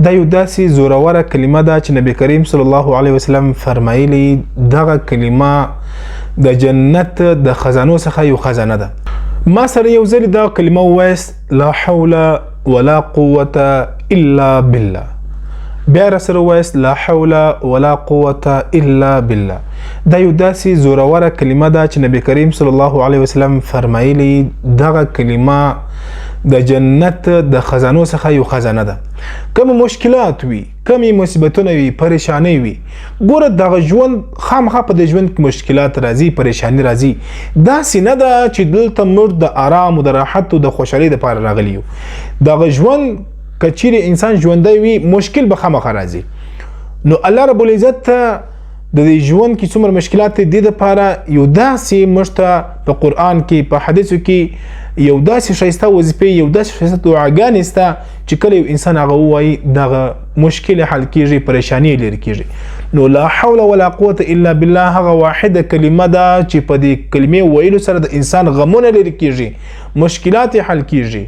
دا یو داسې زوروره کلمه ده چې نبی کریم صلی الله علیه وسلم فرمایلی دغه کلمه د جنت د خزانو څخه یو خزانه ده. ما سره یو ځل دا کلمه وایست لا حول ولا قوة الا بالله. بیا را سره وایست لا حول ولا قوة الا بالله. دا یو داسې زوروره کلمه ده چې نبی کریم صلی الله علیه وسلم فرمایلی دغه کلمه د جنت د خزانو څخه یو خزانه ده. کوم مشکلات وي، کوم مصیبتونه وي، پریشانی وي، ګوره دغه ژوند خامخا په د ژوند کې مشکلات راځي، پریشانی راځي. داسې نه ده چې دلته موږ د آرام او د راحت او د خوشحالۍ دپاره راغلي یو. دغه ژوند که چیرې انسان ژوندی وي مشکل به خامخا راځي. نو الله رب العزت ته د دې ژوند کې څومره مشکلات دي، دې دپاره یو داسې موږ ته په قرآن کې په حدیثو کې یو داسې ښایسته وظیفې، یو داسې ښایسته دعاګانې سته چې کله یو انسان هغه ووایي دغه مشکل حل کېږي، پریشانی لرې کېږي. نو لا حول ولا قوة الا بالله هغه واحده کلمه ده چې په دې کلمې ویلو سره د انسان غمونه لرې کېږي، مشکلات حل کېږي.